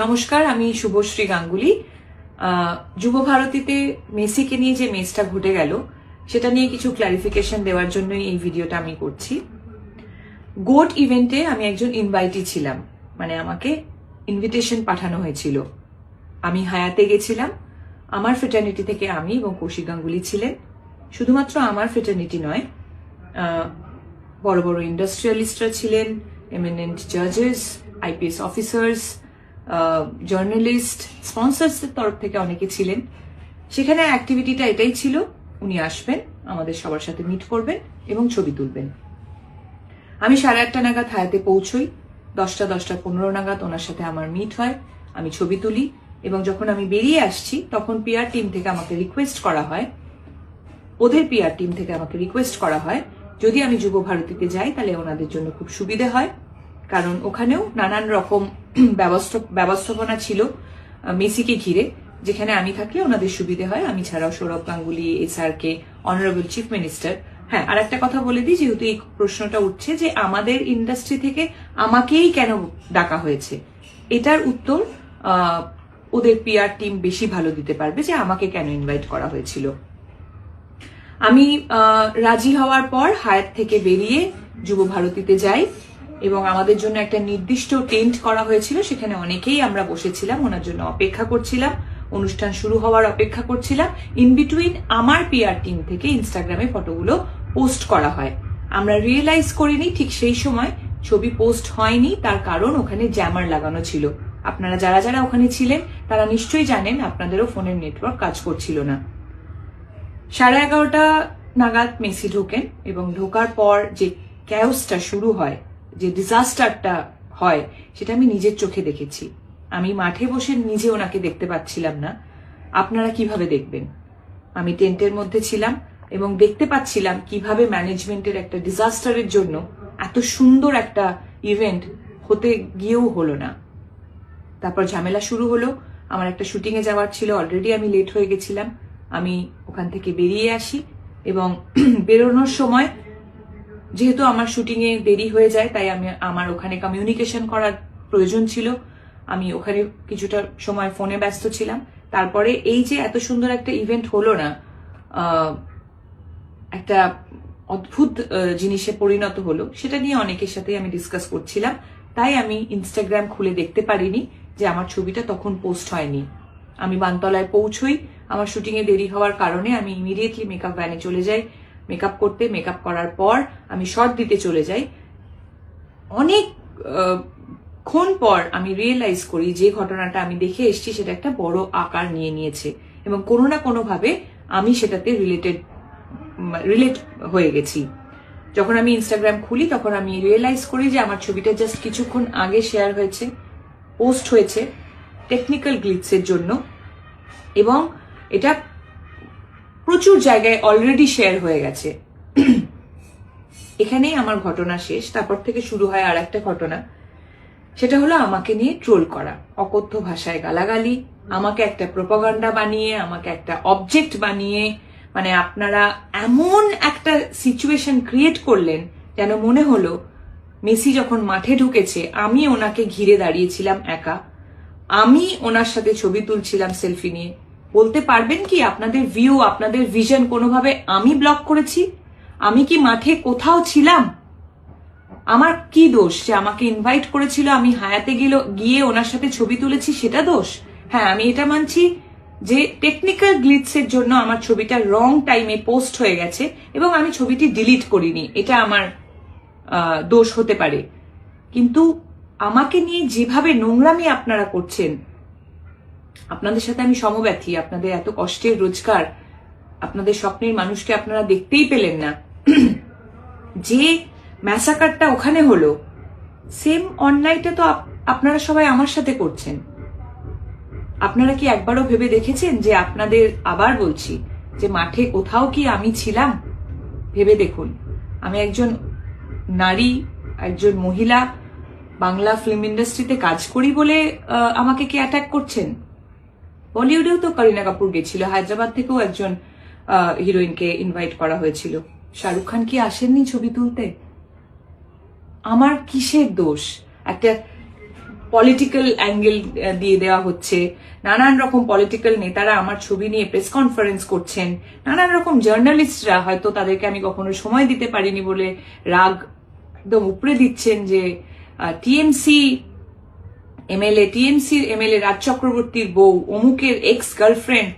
নমস্কার, আমি শুভশ্রী গাঙ্গুলি। যুব ভারতীতে মেসিকে নিয়ে যে মেসটা ঘটে গেল সেটা নিয়ে কিছু ক্লারিফিকেশন দেওয়ার জন্যই এই ভিডিওটা আমি করছি। গোট ইভেন্টে আমি একজন ইনভাইটি ছিলাম, মানে আমাকে ইনভিটেশন পাঠানো হয়েছিল। আমি হায়াতে গেছিলাম। আমার ফ্রেটার্নিটি থেকে আমি এবং কৌশিক গাঙ্গুলি ছিলেন। শুধুমাত্র আমার ফ্রেটার্নিটি নয়, বড় বড় ইন্ডাস্ট্রিয়ালিস্টরা ছিলেন, এমিনেন্ট জাজেস, আইপিএস অফিসার্স, জার্নালিস্ট, স্পন্সরসের তরফ থেকে অনেকে ছিলেন। সেখানে অ্যাক্টিভিটিটা এটাই ছিল, উনি আসবেন, আমাদের সবার সাথে মিট করবেন এবং ছবি তুলবেন। আমি 8:30 নাগাদ হায়াতে পৌঁছই। 10:15 নাগাদ ওনার সাথে আমার মিট হয়, আমি ছবি তুলি এবং যখন আমি বেরিয়ে আসছি তখন পিআর টিম থেকে আমাকে রিকোয়েস্ট করা হয়, ওদের পিআর টিম থেকে আমাকে রিকোয়েস্ট করা হয় যদি আমি যুব ভারতীতে যাই তাহলে ওনাদের জন্য খুব সুবিধে হয়, কারণ ওখানেও নানান রকম ব্যবস্থাপনা ছিল মেসিকে ঘিরে। যেখানে আমি থাকলে ওনাদের সুবিধে হয়। আমি ছাড়াও Sourav Ganguly, SRK, honourable chief minister. হ্যাঁ, আর একটা কথা বলে দিই, যেহেতু এই প্রশ্নটা উঠছে যে আমাদের ইন্ডাস্ট্রি থেকে আমাকেই কেন ডাকা হয়েছে, এটার উত্তর ওদের পিআর টিম বেশি ভালো দিতে পারবে যে আমাকে কেন ইনভাইট করা হয়েছিল। আমি রাজি হওয়ার পর হায়াত থেকে বেরিয়ে যুব ভারতীতে যাই এবং আমাদের জন্য একটা নির্দিষ্ট টেন্ট করা হয়েছিল, সেখানে অনেকেই আমরা বসেছিলাম, ওনার জন্য অপেক্ষা করছিলাম, অনুষ্ঠান শুরু হওয়ার অপেক্ষা করছিলাম। ইন বিটুইন আমার পিআর টিম থেকে ইনস্টাগ্রামে ফটোগুলো পোস্ট করা হয়। আমরা রিয়েলাইজ করিনি ঠিক সেই সময় ছবি পোস্ট হয়নি, তার কারণ ওখানে জ্যামার লাগানো ছিল। আপনারা যারা যারা ওখানে ছিলেন তারা নিশ্চয়ই জানেন আপনাদেরও ফোনের নেটওয়ার্ক কাজ করছিল না। 11:30 নাগাদ মেসি ঢোকেন এবং ঢোকার পর যে ক্যাওসটা শুরু হয়, যে ডিজাস্টারটা হয়, সেটা আমি নিজের চোখে দেখেছি। আমি মাঠে বসে নিজে ওনাকে দেখতে পাচ্ছিলাম না, আপনারা কিভাবে দেখবেন? আমি টেন্টের মধ্যে ছিলাম এবং দেখতে পাচ্ছিলাম কিভাবে ম্যানেজমেন্টের একটা ডিজাস্টারের জন্য এত সুন্দর একটা ইভেন্ট হতে গিয়েও হলো না। তারপর ঝামেলা শুরু হলো। আমার একটা শুটিং এ যাওয়ার ছিল, অলরেডি আমি লেট হয়ে গেছিলাম। আমি ওখান থেকে বেরিয়ে আসি এবং বেরোনোর সময় যেহেতু আমার শুটিং এ দেরি হয়ে যায়, তাই আমার ওখানে কমিউনিকেশন করার প্রয়োজন ছিল। আমি ওখানে কিছুটা সময় ফোনে ব্যস্ত ছিলাম। তারপরে এই যে এত সুন্দর একটা ইভেন্ট হলো না, একটা অদ্ভুত জিনিসে পরিণত হলো, সেটা নিয়ে অনেকের সাথে আমি ডিসকাস করছিলাম। তাই আমি ইনস্টাগ্রাম খুলে দেখতে পারিনি যে আমার ছবিটা তখন পোস্ট হয়নি। আমি বানতলায় পৌঁছই, আমার শুটিং এ দেরি হওয়ার কারণে আমি ইমিডিয়েটলি মেকআপ ভ্যানে চলে যাই মেকআপ করতে। মেকআপ করার পর আমি শর্ট দিতে চলে যাই। অনেকক্ষণ পর আমি রিয়েলাইজ করি যে ঘটনাটা আমি দেখে এসেছি সেটা একটা বড় আকার নিয়ে নিয়েছে এবং কোনো না কোনো ভাবে আমি সেটাতে রিলেট হয়ে গেছি। যখন আমি ইনস্টাগ্রাম খুলি তখন আমি রিয়েলাইজ করি যে আমার ছবিটা জাস্ট কিছুক্ষণ আগে শেয়ার হয়েছে, পোস্ট হয়েছে টেকনিক্যাল গ্লিচের জন্য, এবং এটা প্রচুর জায়গায় অলরেডি শেয়ার হয়ে গেছে। এখানেই আমার ঘটনা শেষ। তারপর থেকে শুরু হয় আর একটা ঘটনা, সেটা হলো আমাকে নিয়ে ট্রোল করা, অকথ্য ভাষায় গালাগালি, আমাকে একটা প্রোপাগান্ডা বানিয়ে, আমাকে একটা অবজেক্ট বানিয়ে, মানে আপনারা এমন একটা সিচুয়েশন ক্রিয়েট করলেন যেন মনে হলো মেসি যখন মাঠে ঢুকেছে আমি ওনাকে ঘিরে দাঁড়িয়েছিলাম একা, আমি ওনার সাথে ছবি তুলছিলাম সেলফি নিয়ে। বলতে পারবেন কি আপনাদের ভিউ, আপনাদের ভিশন কোনোভাবে আমি ব্লক করেছি? আমি কি মাঠে কোথাও ছিলাম? আমার কি দোষ যে আমাকে ইনভাইট করেছিল, আমি হায়াতে গিয়ে ওনার সাথে ছবি তুলেছি, সেটা দোষ? হ্যাঁ, আমি এটা মানছি যে টেকনিক্যাল গ্লিচের জন্য আমার ছবিটা রং টাইমে পোস্ট হয়ে গেছে এবং আমি ছবিটি ডিলিট করিনি, এটা আমার দোষ হতে পারে। কিন্তু আমাকে নিয়ে যেভাবে নোংরামি আপনারা করছেন, আপনাদের সাথে আমি সমব্যথী। আপনাদের এত কষ্টের রোজগার, আপনাদের স্বপ্নের মানুষকে আপনারা দেখতেই পেলেন না। যে ম্যাসাকারটা ওখানে হলো, সেম অনলাইনে তো আপনারা সবাই আমার সাথে করছেন। আপনারা কি একবারও ভেবে দেখেছেন যে আপনাদের, আবার বলছি, যে মাঠে কোথাও কি আমি ছিলাম? ভেবে দেখুন। আমি একজন নারী, একজন মহিলা, বাংলা ফিল্ম ইন্ডাস্ট্রিতে কাজ করি বলে আমাকে কি অ্যাটাক করছেন? বলিউডেও তো করিনা কাপুর গেছিল, হায়দ্রাবাদ থেকেও একজন হিরোইনকে ইনভাইট করা হয়েছিল। শাহরুখ খান কি আসেননি ছবি তুলতে? আমার কিসের দোষ? একটা পলিটিক্যাল অ্যাঙ্গেল দিয়ে দেওয়া হচ্ছে, নানান রকম পলিটিক্যাল নেতারা আমার ছবি নিয়ে প্রেস কনফারেন্স করছেন, নানান রকম জার্নালিস্টরা হয়তো তাদেরকে আমি কখনো সময় দিতে পারিনি বলে রাগ একদম উপরে দিচ্ছেন যে টিএমসি এমএলএ রাজ চক্রবর্তীর বউ অমুকের এক্স গার্লফ্রেন্ড।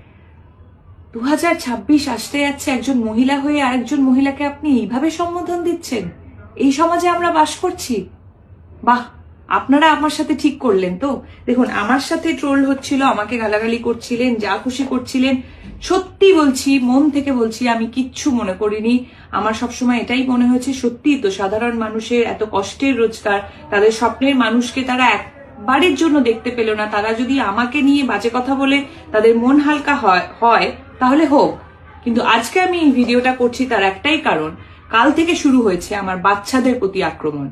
2026 আসতে যাচ্ছে, একজন মহিলা হয়ে আরেকজন মহিলাকে আপনি এইভাবে সম্বোধন দিচ্ছেন? এই সমাজে আমরা বাস করছি? বাহ, আপনারা আমার সাথে ঠিক করলেন তো। দেখুন, আমার সাথে ট্রোল হচ্ছিল, আমাকে গালাগালি করছিলেন, যা খুশি করছিলেন, সত্যি বলছি, মন থেকে বলছি, আমি কিচ্ছু মনে করিনি। আমার সবসময় এটাই মনে হয়েছে, সত্যি তো সাধারণ মানুষের এত কষ্টের রোজগার, তাদের স্বপ্নের মানুষকে তারা একবারের জন্য দেখতে পেল না, তারা যদি আমাকে নিয়ে বাজে কথা বলে তাদের মন হালকা হয় তাহলে হোক। কিন্তু আজকে আমি এই ভিডিওটা করছি তার একটাই কারণ, কাল থেকে শুরু হয়েছে আমার বাচ্চাদের প্রতি আক্রমণ।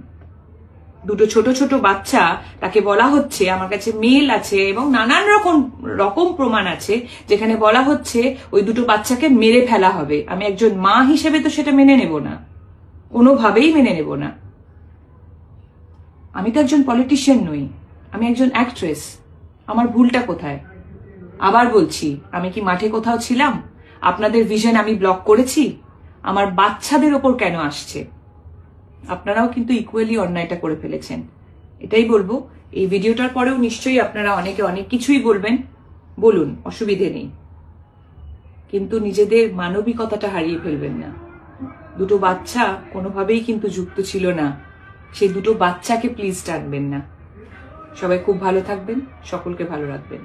দুটো ছোট ছোট বাচ্চা, তাকে বলা হচ্ছে, আমার কাছে মেল আছে এবং নানান রকম প্রমাণ আছে যেখানে বলা হচ্ছে ওই দুটো বাচ্চাকে মেরে ফেলা হবে। আমি একজন মা হিসেবে তো সেটা মেনে নেব না, কোনোভাবেই মেনে নেব না। আমি তো একজন পলিটিশিয়ান নই, আমি একজন অ্যাক্ট্রেস। আমার ভুলটা কোথায়? আবার বলছি, আমি কি মাঠে কোথাও ছিলাম? আপনাদের ভিশন আমি ব্লক করেছি? আমার বাচ্চাদের ওপর কেন আসছে? আপনারাও কিন্তু ইকুয়ালি অন্যায়টা করে ফেলেছেন, এটাই বলবো। এই ভিডিওটার পরেও নিশ্চয়ই আপনারা অনেকে অনেক কিছুই বলবেন, বলুন, অসুবিধে নেই, কিন্তু নিজেদের মানবিকতাটা হারিয়ে ফেলবেন না। দুটো বাচ্চা কোনোভাবেই কিন্তু যুক্ত ছিল না, সেই দুটো বাচ্চাকে প্লিজ টানবেন না। সবাই খুব ভালো থাকবেন, সকলকে ভালো রাখবেন।